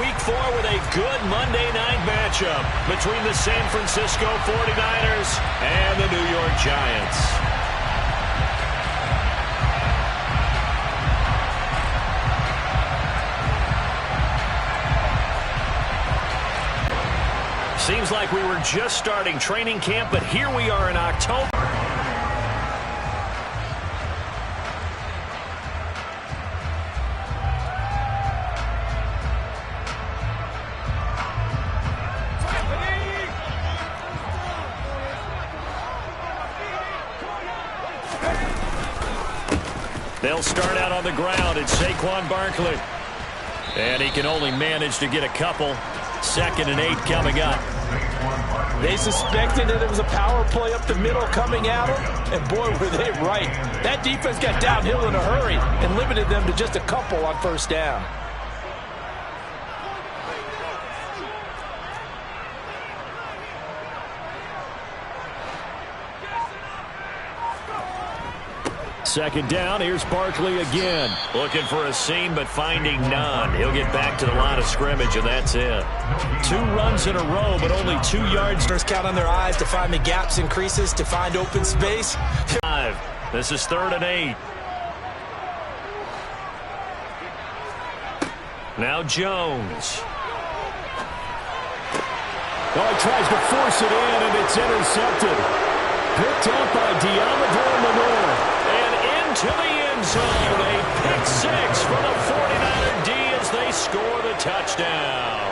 Week 4 with a good Monday night matchup between the San Francisco 49ers and the New York Giants. Seems like we were just starting training camp, but here we are in October. They'll start out on the ground. It's Saquon Barkley. And he can only manage to get a couple. 2nd and 8 coming up. They suspected that it was a power play up the middle coming at them, and boy, were they right. That defense got downhill in a hurry and limited them to just a couple on first down. Second down, here's Barkley again. Looking for a seam, but finding none. He'll get back to the line of scrimmage, and that's it. 2 runs in a row, but only 2 yards. First count on their eyes to find the gaps and creases, to find open space. 5. This is 3rd and 8. Now Jones. Oh, he tries to force it in, and it's intercepted. Picked up by Deommodore Lenoir. To the end zone, a pick 6 for the 49er D as they score the touchdown.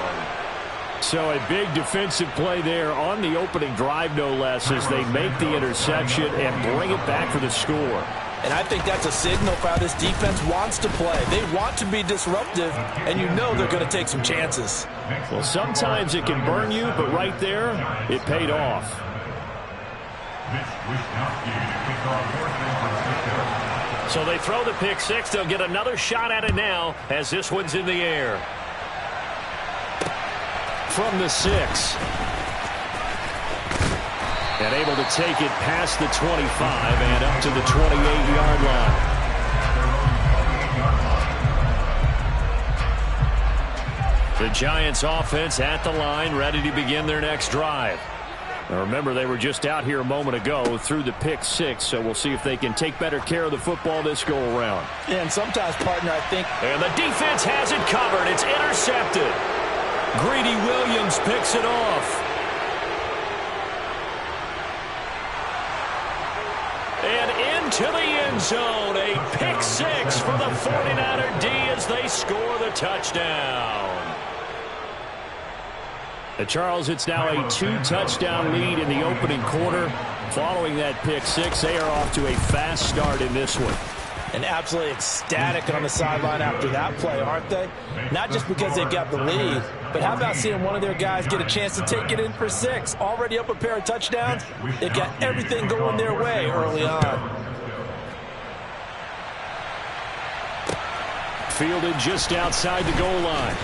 So a big defensive play there on the opening drive, no less, as they make the interception and bring it back for the score. And I think that's a signal for how this defense wants to play. They want to be disruptive, and you know they're going to take some chances. Well, sometimes it can burn you, but right there, it paid off. So they throw the pick 6. They'll get another shot at it now as this one's in the air. From the 6. And able to take it past the 25 and up to the 28-yard line. The Giants offense at the line, ready to begin their next drive. Now remember, they were just out here a moment ago through the pick 6, so we'll see if they can take better care of the football this go-around. And sometimes, partner, I think... And the defense has it covered. It's intercepted. Greedy Williams picks it off. And into the end zone, a pick 6 for the 49er D as they score the touchdown. Charles, it's now a 2-touchdown lead in the opening quarter. Following that pick 6, they are off to a fast start in this one. And absolutely ecstatic on the sideline after that play, aren't they? Not just because they've got the lead, but how about seeing one of their guys get a chance to take it in for 6? Already up a pair of touchdowns. They've got everything going their way early on. Fielded just outside the goal line.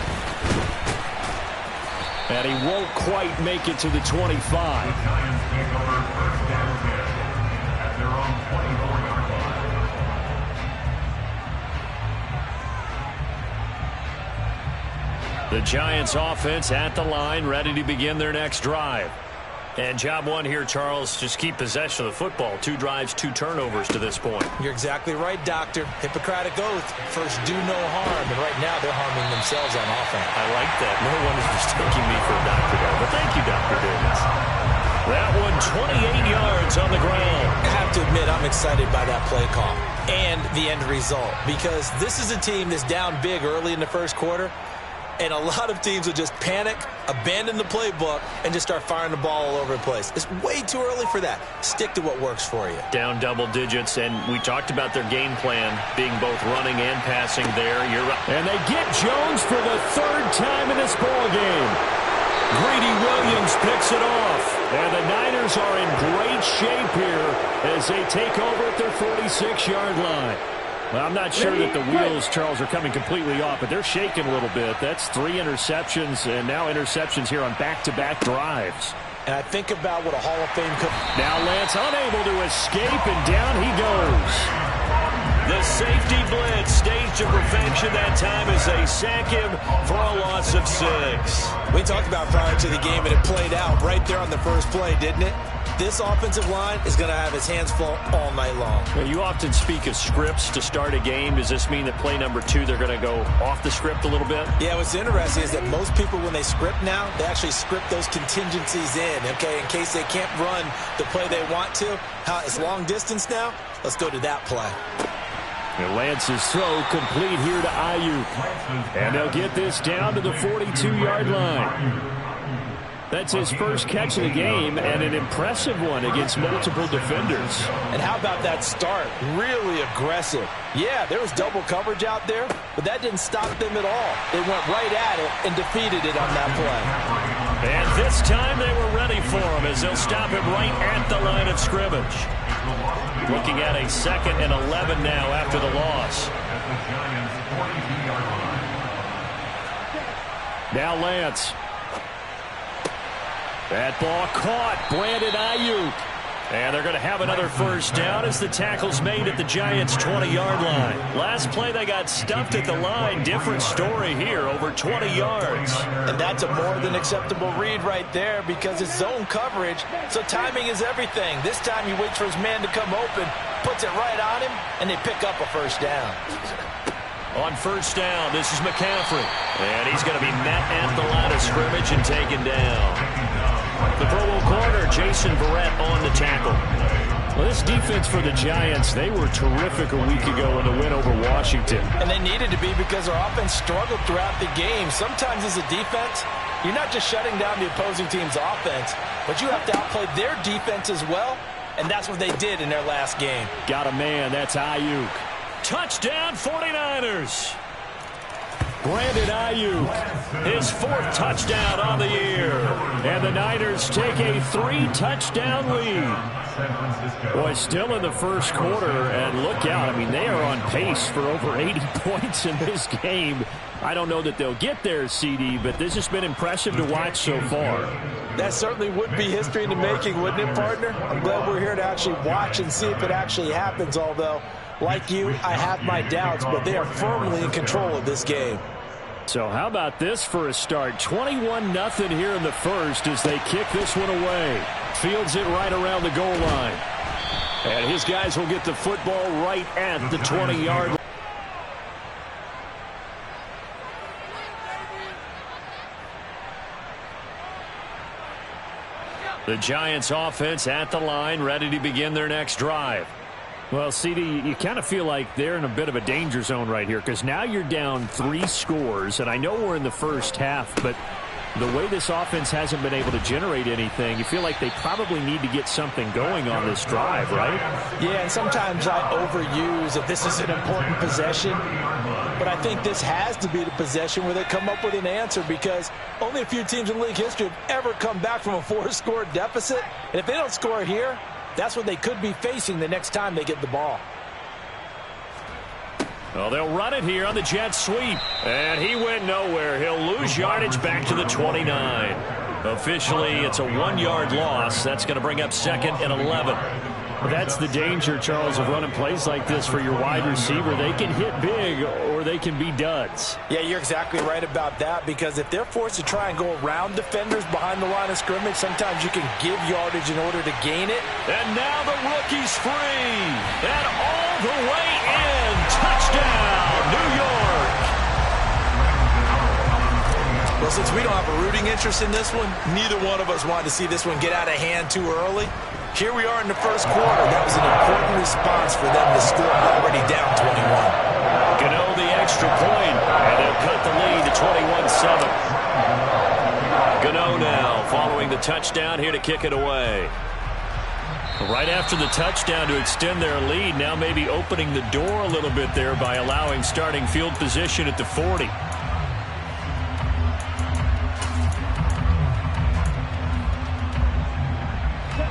And he won't quite make it to the 25. The Giants offense at the line, ready to begin their next drive. And job one here, Charles, just keep possession of the football. 2 drives, 2 turnovers to this point. You're exactly right, Doctor. Hippocratic oath. First, do no harm. And right now, they're harming themselves on offense. I like that. No one is mistaking me for a doctor there. But thank you, Dr. Davis. That one, 28 yards on the ground. I have to admit, I'm excited by that play call and the end result. Because this is a team that's down big early in the first quarter. And a lot of teams will just panic, abandon the playbook, and just start firing the ball all over the place. It's way too early for that. Stick to what works for you. Down double digits, and we talked about their game plan being both running and passing there. You're right. And they get Jones for the 3rd time in this ball game. Greedy Williams picks it off. And the Niners are in great shape here as they take over at their 46-yard line. Well, I'm not sure that the wheels, Charles, are coming completely off, but they're shaking a little bit. That's 3 interceptions, and now interceptions here on back-to-back drives. And I think about what a Hall of Fame could... Now Lance unable to escape, and down he goes. The safety blitz staged to perfection that time as they sack him for a loss of 6. We talked about prior to the game, and it played out right there on the first play, didn't it? This offensive line is going to have its hands full all night long. Well, you often speak of scripts to start a game. Does this mean that play number 2, they're going to go off the script a little bit? Yeah, what's interesting is that most people, when they script now, they actually script those contingencies in, okay, in case they can't run the play they want to. It's long distance now. Let's go to that play. And Lance's throw complete here to Aiyuk. And they'll get this down to the 42-yard line. That's his first catch of the game, and an impressive one against multiple defenders. And how about that start? Really aggressive. Yeah, there was double coverage out there, but that didn't stop them at all. They went right at it and defeated it on that play. And this time they were ready for him as they'll stop him right at the line of scrimmage. Looking at a 2nd and 11 now after the loss. Now Lance. That ball caught. Brandon Aiyuk. And they're going to have another first down as the tackle's made at the Giants' 20-yard line. Last play they got stuffed at the line. Different story here, over 20 yards. And that's a more than acceptable read right there because it's zone coverage, so timing is everything. This time he waits for his man to come open, puts it right on him, and they pick up a first down. On first down, this is McCaffrey. And he's going to be met at the line of scrimmage and taken down. The Pro Bowl corner, Jason Verrett, on the tackle. Well, this defense for the Giants, they were terrific a week ago in the win over Washington. And they needed to be because their offense struggled throughout the game. Sometimes as a defense, you're not just shutting down the opposing team's offense, but you have to outplay their defense as well, and that's what they did in their last game. Got a man, that's Aiyuk. Touchdown, 49ers. Brandon Aiyuk, his 4th touchdown on the year. And the Niners take a 3-touchdown lead. Boy, still in the first quarter, and look out. I mean, they are on pace for over 80 points in this game. I don't know that they'll get there, CD, but this has been impressive to watch so far. That certainly would be history in the making, wouldn't it, partner? I'm glad we're here to actually watch and see if it actually happens, although, like you, I have my doubts, but they are firmly in control of this game. So how about this for a start? 21-0 here in the first as they kick this one away. Fields it right around the goal line. And his guys will get the football right at the 20-yard line. The Giants offense at the line, ready to begin their next drive. Well, CD, you kind of feel like they're in a bit of a danger zone right here because now you're down 3 scores, and I know we're in the first half, but the way this offense hasn't been able to generate anything, you feel like they probably need to get something going on this drive, right? Yeah, and sometimes I overuse that this is an important possession, but I think this has to be the possession where they come up with an answer because only a few teams in league history have ever come back from a 4-score deficit, and if they don't score here, that's what they could be facing the next time they get the ball. Well, they'll run it here on the jet sweep. And he went nowhere. He'll lose yardage back to the 29. Officially, it's a 1-yard loss. That's going to bring up 2nd and 11. Well, that's the danger, Charles, of running plays like this for your wide receiver. They can hit big or they can be duds. Yeah, you're exactly right about that because if they're forced to try and go around defenders behind the line of scrimmage, sometimes you can give yardage in order to gain it. And now the rookie's free. And all the way in. Touchdown, New York. Well, since we don't have a rooting interest in this one, neither one of us wanted to see this one get out of hand too early. Here we are in the first quarter. That was an important response for them to score already down 21. Gano the extra point, and they'll cut the lead to 21-7. Gano now following the touchdown here to kick it away. Right after the touchdown to extend their lead, now maybe opening the door a little bit there by allowing starting field position at the 40.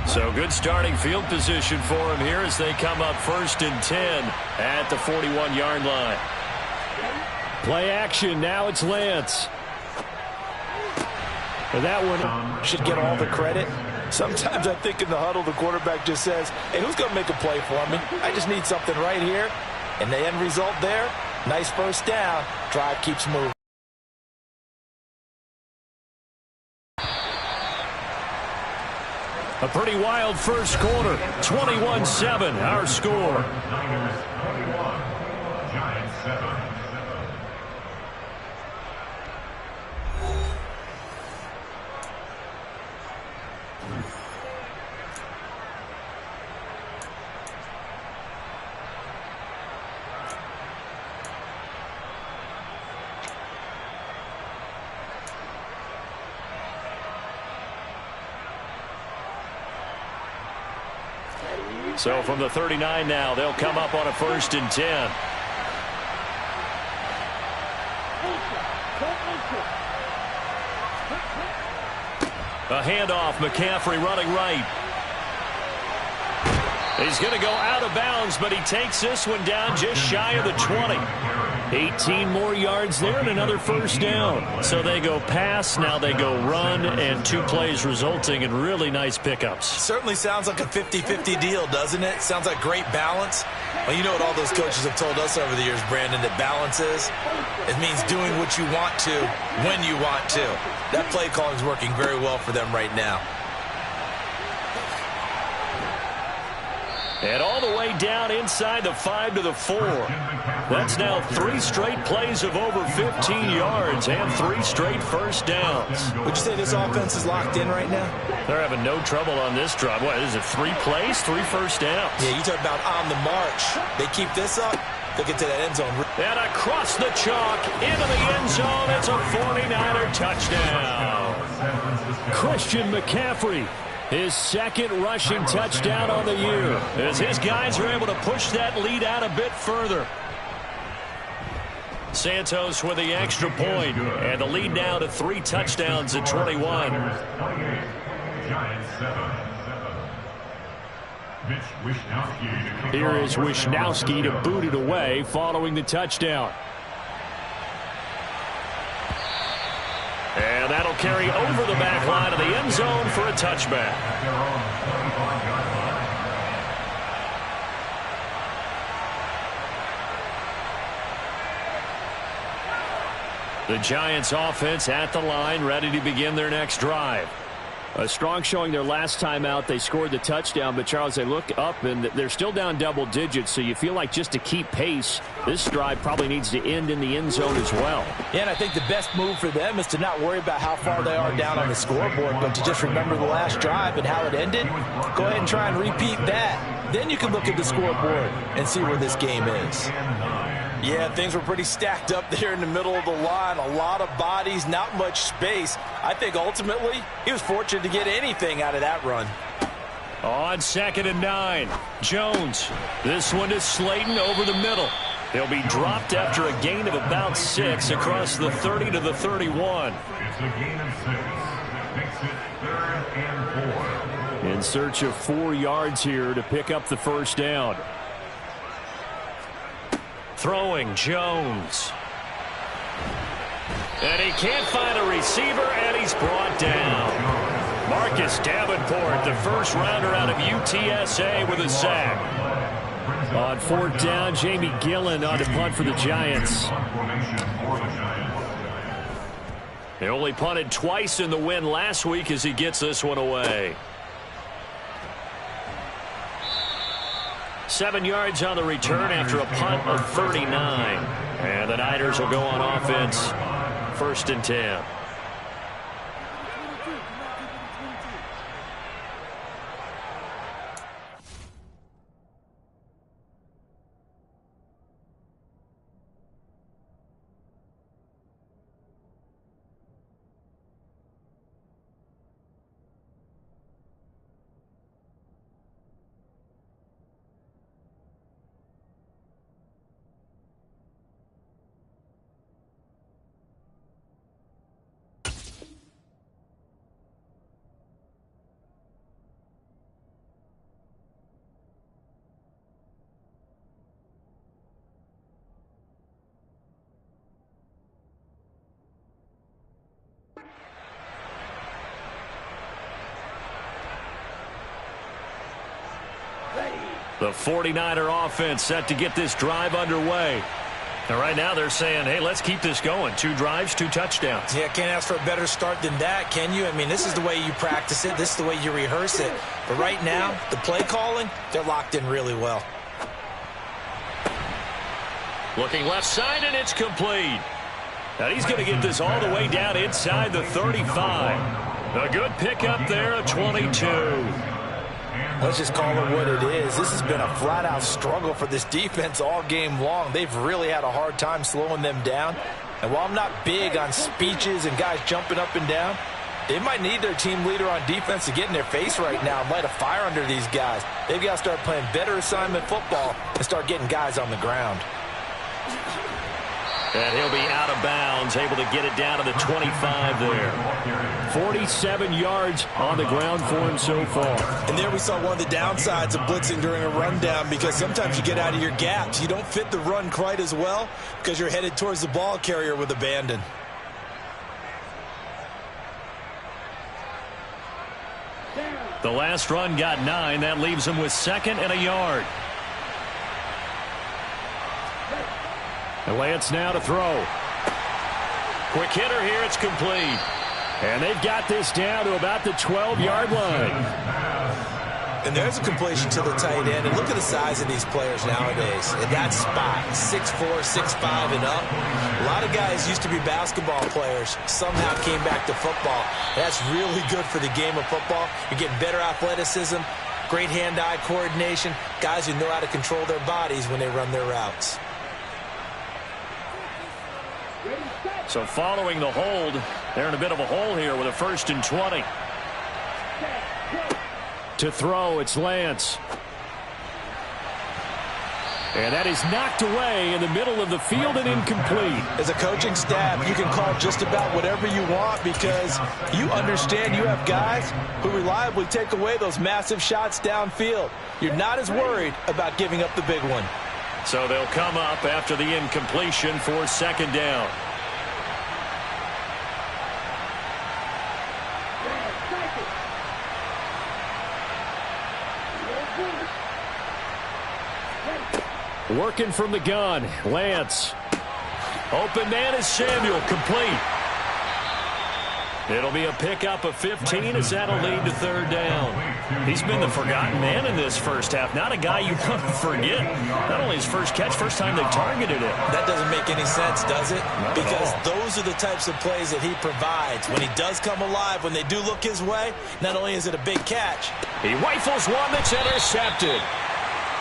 So good starting field position for him here as they come up 1st and 10 at the 41-yard line. Play action. Now it's Lance. Well, that one should get all the credit. Sometimes I think in the huddle, the quarterback just says, hey, who's going to make a play for me? I just need something right here. And the end result there, nice first down. Drive keeps moving. A pretty wild first quarter. 21-7, our score. Niners 21, Giants 7. So from the 39 now, they'll come up on a 1st and 10. A handoff, McCaffrey running right. He's going to go out of bounds, but he takes this one down just shy of the 20. 18 more yards there and another first down. So they go pass, now they go run, and 2 plays resulting in really nice pickups. Certainly sounds like a 50-50 deal, doesn't it? Sounds like great balance. Well, you know what all those coaches have told us over the years, Brandon, that balance is? It means doing what you want to when you want to. That play calling is working very well for them right now. And all the way down inside the 5 to the 4. That's now 3 straight plays of over 15 yards and 3 straight first downs. Would you say this offense is locked in right now? They're having no trouble on this drive. What is it, 3 plays, 3 first downs? Yeah, you talk about on the march. They keep this up, they'll get to that end zone. And across the chalk, into the end zone, it's a 49er touchdown. Christian McCaffrey, his 2nd rushing touchdown on the year, as his guys are able to push that lead out a bit further. Santos with the extra point, and the lead now to 3 touchdowns at 21. Here is Wishnowsky to boot it away following the touchdown. And that'll carry over the back line of the end zone for a touchback. The Giants offense at the line, ready to begin their next drive. A strong showing their last time out. They scored the touchdown, but Charles, they look up and they're still down double digits, so you feel like just to keep pace, this drive probably needs to end in the end zone as well. Yeah, and I think the best move for them is to not worry about how far they are down on the scoreboard, but to just remember the last drive and how it ended. Go ahead and try and repeat that. Then you can look at the scoreboard and see where this game is. Yeah, things were pretty stacked up there in the middle of the line. A lot of bodies, not much space. I think ultimately he was fortunate to get anything out of that run. On 2nd and 9, Jones. This one to Slayton over the middle. He'll be dropped after a gain of about 6 across the 30 to the 31. It's a gain of 6. Makes it 3rd and 4. In search of 4 yards here to pick up the first down. Throwing Jones. And he can't find a receiver, and he's brought down. Marcus Davenport, the first rounder out of UTSA, with a sack. On 4th down, Jamie Gillen on to punt for the Giants. They only punted twice in the win last week as he gets this one away. 7 yards on the return after a punt of 39. And the Niners will go on offense. 1st and 10. The 49er offense set to get this drive underway. And right now they're saying, hey, let's keep this going. 2 drives, 2 touchdowns. Yeah, can't ask for a better start than that, can you? I mean, this is the way you practice it. This is the way you rehearse it. But right now, the play calling, they're locked in really well. Looking left side, and it's complete. Now he's going to get this all the way down inside the 35. A good pickup there, a 22. Let's just call it what it is. This has been a flat-out struggle for this defense all game long. They've really had a hard time slowing them down. And while I'm not big on speeches and guys jumping up and down, they might need their team leader on defense to get in their face right now and light a fire under these guys. They've got to start playing better assignment football and start getting guys on the ground. And he'll be out of bounds, able to get it down to the 25 there. 47 yards on the ground for him so far. And there we saw one of the downsides of blitzing during a rundown, because sometimes you get out of your gaps. You don't fit the run quite as well because you're headed towards the ball carrier with abandon. The last run got 9. That leaves him with 2nd and a yard. And Lance now to throw. Quick hitter here. It's complete. And they've got this down to about the 12-yard line. And there's a completion to the tight end. And look at the size of these players nowadays. At that spot, 6'4", 6'5", and up. A lot of guys used to be basketball players, somehow came back to football. That's really good for the game of football. You're getting better athleticism, great hand-eye coordination, guys who know how to control their bodies when they run their routes. So following the hold, they're in a bit of a hole here with a 1st and 20. To throw, it's Lance. And that is knocked away in the middle of the field and incomplete. As a coaching staff, you can call just about whatever you want, because you understand you have guys who reliably take away those massive shots downfield. You're not as worried about giving up the big one. So they'll come up after the incompletion for 2nd down. Working from the gun, Lance. Open man is Samuel, complete. It'll be a pickup of 15 as that'll lead to 3rd down. He's been the forgotten man in this first half. Not a guy you want to forget. Not only his first catch, first time they targeted him. That doesn't make any sense, does it? Because those are the types of plays that he provides. When he does come alive, when they do look his way, not only is it a big catch. He rifles one that's intercepted.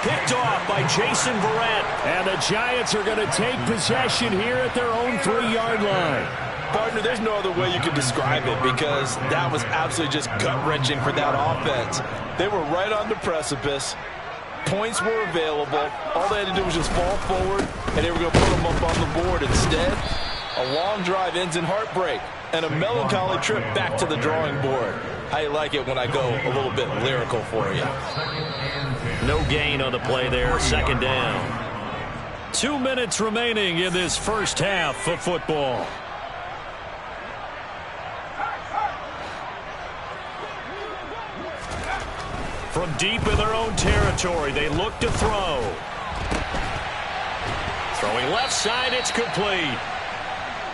Picked off by Jason Verrett. And the Giants are going to take possession here at their own 3-yard line. Partner, there's no other way you can describe it, because that was absolutely just gut-wrenching for that offense. They were right on the precipice. Points were available. All they had to do was just fall forward, and they were going to put them up on the board. Instead, a long drive ends in heartbreak and a melancholy trip back to the drawing board. I like it when I go a little bit lyrical for you. No gain on the play there, 2nd down. 2 minutes remaining in this first half of football. From deep in their own territory, they look to throw. Throwing left side, it's complete.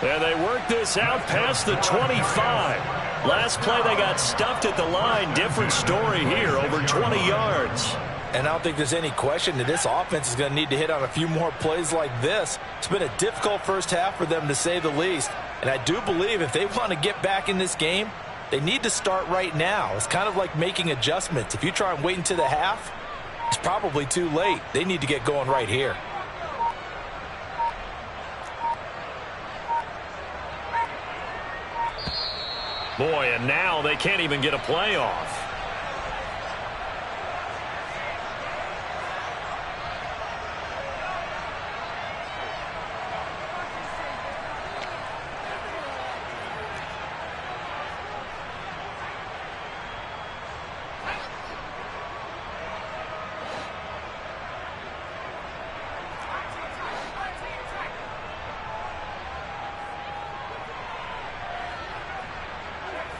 And they work this out past the 25. Last play, they got stuffed at the line. Different story here, over 20 yards. And I don't think there's any question that this offense is going to need to hit on a few more plays like this. It's been a difficult first half for them, to say the least. And I do believe if they want to get back in this game, they need to start right now. It's kind of like making adjustments. If you try and wait until the half, it's probably too late. They need to get going right here. Boy, and now they can't even get a play off.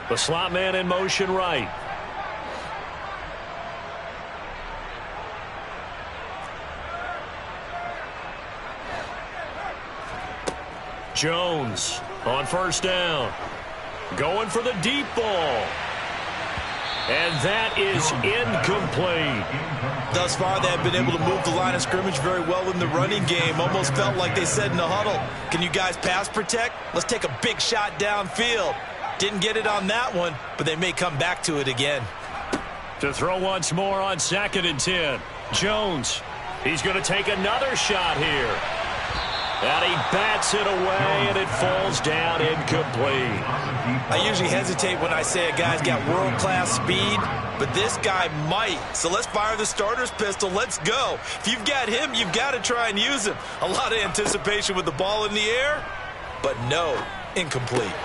The slot man in motion right. Jones on first down. Going for the deep ball. And that is incomplete. Thus far, they have been able to move the line of scrimmage very well in the running game. Almost felt like they said in the huddle, can you guys pass protect? Let's take a big shot downfield. Didn't get it on that one, but they may come back to it again. To throw once more on 2nd and 10. Jones, he's going to take another shot here. And he bats it away, and it falls down incomplete. I usually hesitate when I say a guy's got world-class speed, but this guy might. So let's fire the starter's pistol. Let's go. If you've got him, you've got to try and use him. A lot of anticipation with the ball in the air, but no, incomplete.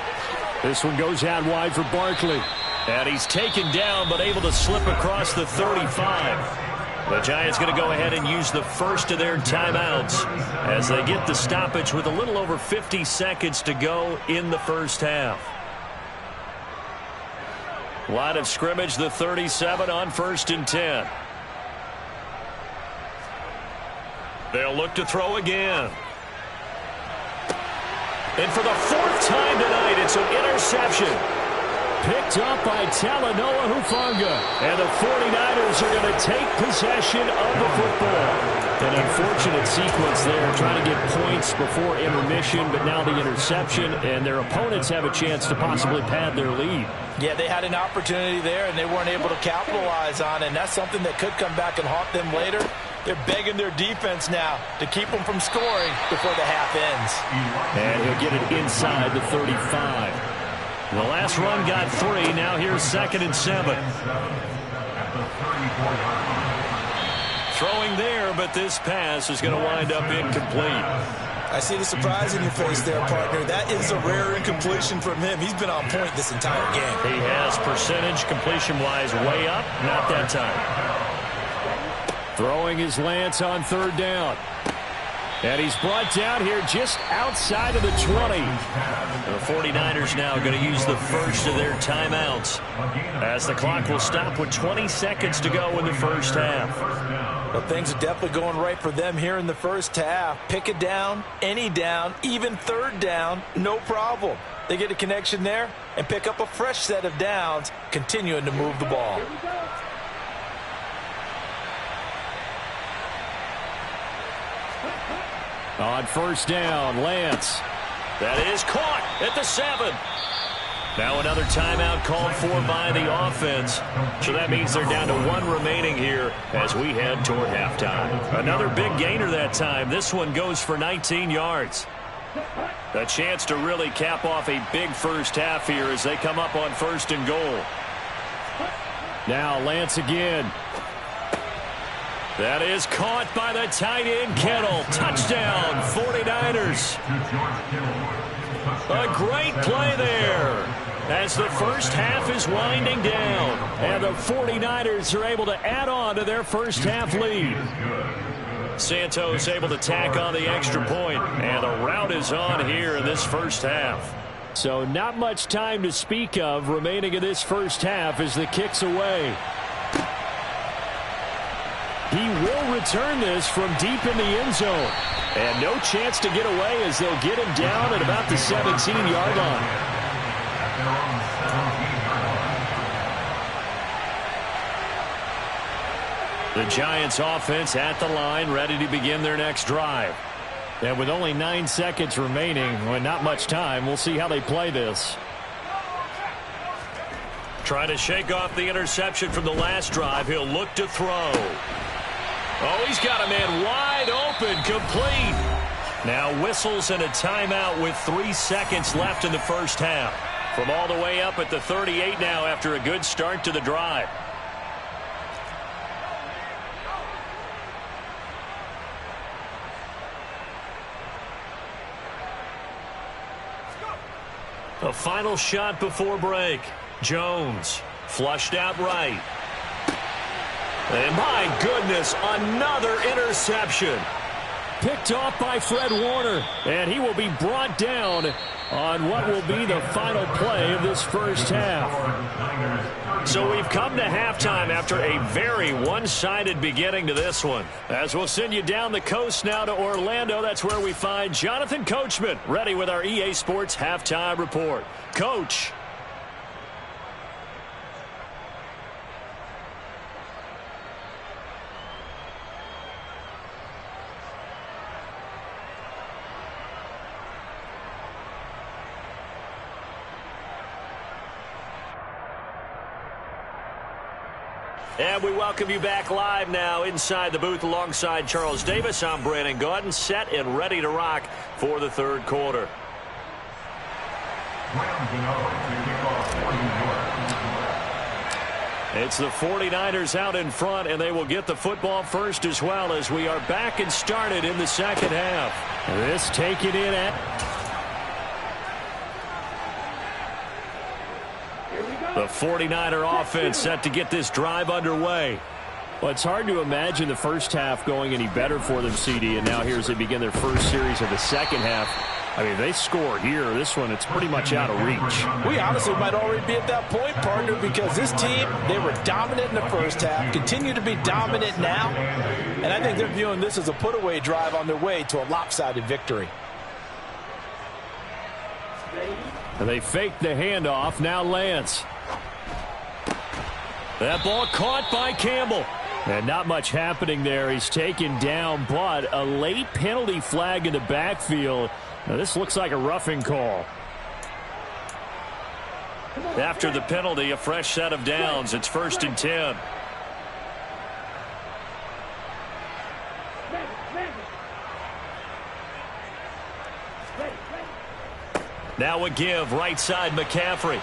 This one goes out wide for Barkley. And he's taken down, but able to slip across the 35. The Giants going to go ahead and use the first of their timeouts as they get the stoppage with a little over 50 seconds to go in the first half. Line of scrimmage, the 37 on 1st and 10. They'll look to throw again. And for the 4th time tonight, it's an interception. Picked up by Talanoa Hufanga. And the 49ers are going to take possession of the football. An unfortunate sequence there, trying to get points before intermission, but now the interception, and their opponents have a chance to possibly pad their lead. Yeah, they had an opportunity there, and they weren't able to capitalize on it, and that's something that could come back and haunt them later. They're begging their defense now to keep them from scoring before the half ends. And he'll get it inside the 35. The last run got 3. Now here's 2nd and 7. Throwing there, but this pass is going to wind up incomplete. I see the surprise in your face there, partner. That is a rare incompletion from him. He's been on point this entire game. He has percentage completion-wise way up. Not that time. Throwing his Lance on 3rd down. And he's brought down here just outside of the 20. The 49ers now going to use the first of their timeouts as the clock will stop with 20 seconds to go in the first half. Well, things are definitely going right for them here in the first half. Pick a down, any down, even 3rd down, no problem. They get a connection there and pick up a fresh set of downs, continuing to move the ball. On 1st down, Lance. That is caught at the 7. Now another timeout called for by the offense. So that means they're down to 1 remaining here as we head toward halftime. Another big gainer that time. This one goes for 19 yards. A chance to really cap off a big first half here as they come up on 1st and goal. Now Lance again. That is caught by the tight end, Kittle. Touchdown, 49ers. A great play there as the first half is winding down. And the 49ers are able to add on to their first half lead. Santos able to tack on the extra point, and the route is on here in this first half. So not much time to speak of remaining in this first half as the kick's away. He will return this from deep in the end zone. And no chance to get away as they'll get him down at about the 17-yard line. The Giants offense at the line, ready to begin their next drive. And with only 9 seconds remaining, well, not much time, we'll see how they play this. Trying to shake off the interception from the last drive. He'll look to throw. Oh, he's got a man wide open, complete. Now whistles and a timeout with 3 seconds left in the first half. From all the way up at the 38 now after a good start to the drive. A final shot before break. Jones flushed out right. And my goodness, another interception. Picked off by Fred Warner. And he will be brought down on what will be the final play of this first half. So we've come to halftime after a very one-sided beginning to this one. As we'll send you down the coast now to Orlando, that's where we find Jonathan Coachman ready with our EA Sports Halftime Report. Coach. And we welcome you back live now inside the booth alongside Charles Davis. I'm Brandon Gaudin, set and ready to rock for the third quarter. It's the 49ers out in front, and they will get the football first as well as we are back and started in the second half. This taken in at... The 49er offense set to get this drive underway. Well, it's hard to imagine the first half going any better for them, CD, and now here as they begin their first series of the second half. I mean, they score here. This one, it's pretty much out of reach. We honestly might already be at that point, partner, because this team, they were dominant in the first half, continue to be dominant now, and I think they're viewing this as a put-away drive on their way to a lopsided victory. And they fake the handoff. Now Lance. That ball caught by Campbell. And not much happening there. He's taken down, but a late penalty flag in the backfield. Now this looks like a roughing call. After the penalty, a fresh set of downs. It's 1st and 10. Now a give, right side McCaffrey.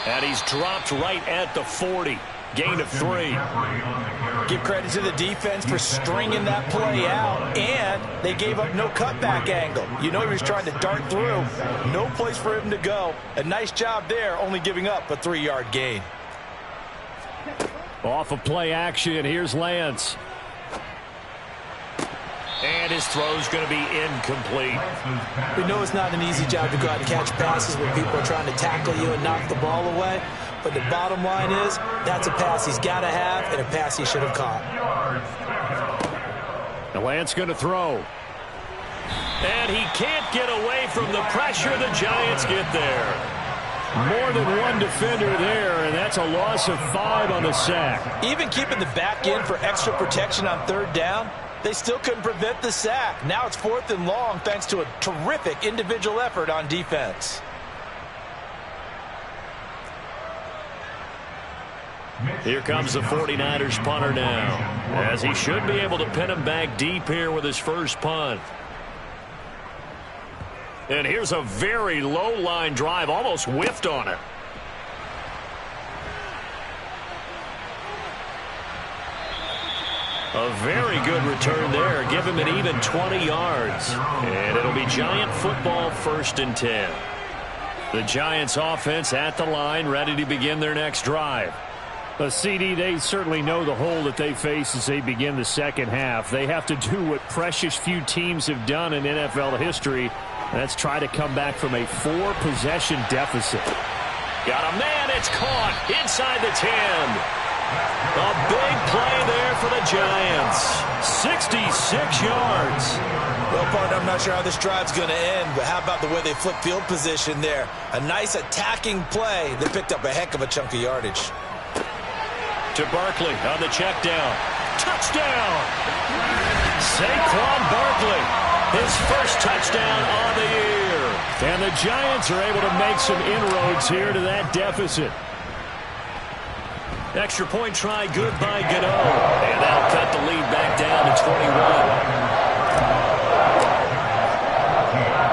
And he's dropped right at the 40. Gain of 3. Give credit to the defense for stringing that play out, and they gave up no cutback angle. You know he was trying to dart through. No place for him to go. A nice job there, only giving up a 3-yard gain. Off of play action, here's Lance. And his throw's going to be incomplete. We know it's not an easy job to go out and catch passes when people are trying to tackle you and knock the ball away. But the bottom line is, that's a pass he's got to have and a pass he should have caught. Now Lance going to throw. And he can't get away from the pressure. The Giants get there. More than one defender there, and that's a loss of 5 on the sack. Even keeping the back in for extra protection on 3rd down, they still couldn't prevent the sack. Now it's 4th and long thanks to a terrific individual effort on defense. Here comes the 49ers punter now, as he should be able to pin him back deep here with his first punt. And here's a very low line drive, almost whiffed on it. A very good return there. Give him an even 20 yards. And it'll be Giant football, 1st and 10. The Giants offense at the line, ready to begin their next drive. CD, they certainly know the hole that they face as they begin the second half. They have to do what precious few teams have done in NFL history. That's try to come back from a 4-possession deficit. Got a man. It's caught inside the 10. A big play there for the Giants. 66 yards. Well, partner, I'm not sure how this drive's going to end, but how about the way they flip field position there? A nice attacking play that picked up a heck of a chunk of yardage. To Barkley on the check down. Touchdown! Saquon Barkley, his first touchdown on the year. And the Giants are able to make some inroads here to that deficit. Extra point try good by Gano. And that'll cut the lead back down to 21.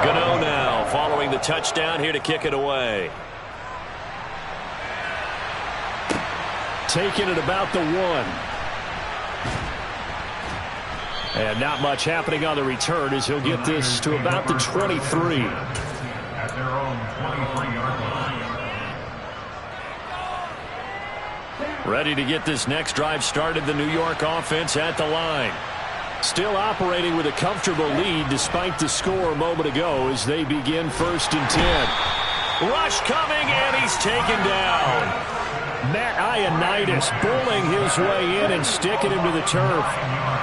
Gano now following the touchdown here to kick it away. Taking it about the 1. And not much happening on the return as he'll get this to about the 23. At their own 23-yard line. Ready to get this next drive started, the New York offense at the line. Still operating with a comfortable lead despite the score a moment ago as they begin 1st and 10. Rush coming, and he's taken down. Matt Ioannidis bowling his way in and sticking him to the turf.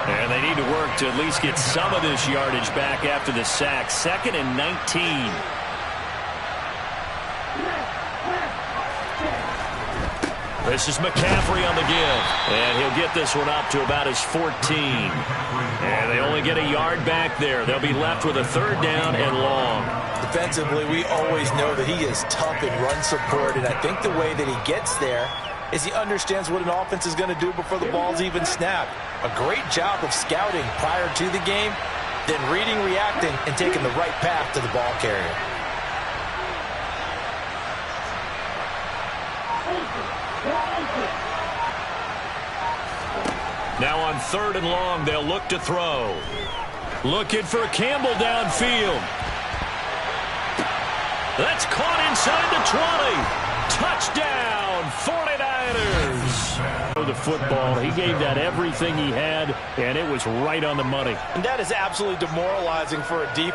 And they need to work to at least get some of this yardage back after the sack. 2nd and 19. This is McCaffrey on the give. And he'll get this one up to about his 14. And they only get a yard back there. They'll be left with a 3rd down and long. Defensively, we always know that he is tough in run support, and I think the way that he gets there is he understands what an offense is going to do before the ball's even snapped. A great job of scouting prior to the game, then reading, reacting, and taking the right path to the ball carrier. Now on 3rd and long, they'll look to throw. Looking for Campbell downfield. That's caught inside the 20. Touchdown, 49ers. The football, he gave that everything he had, and it was right on the money. And that is absolutely demoralizing for a defense.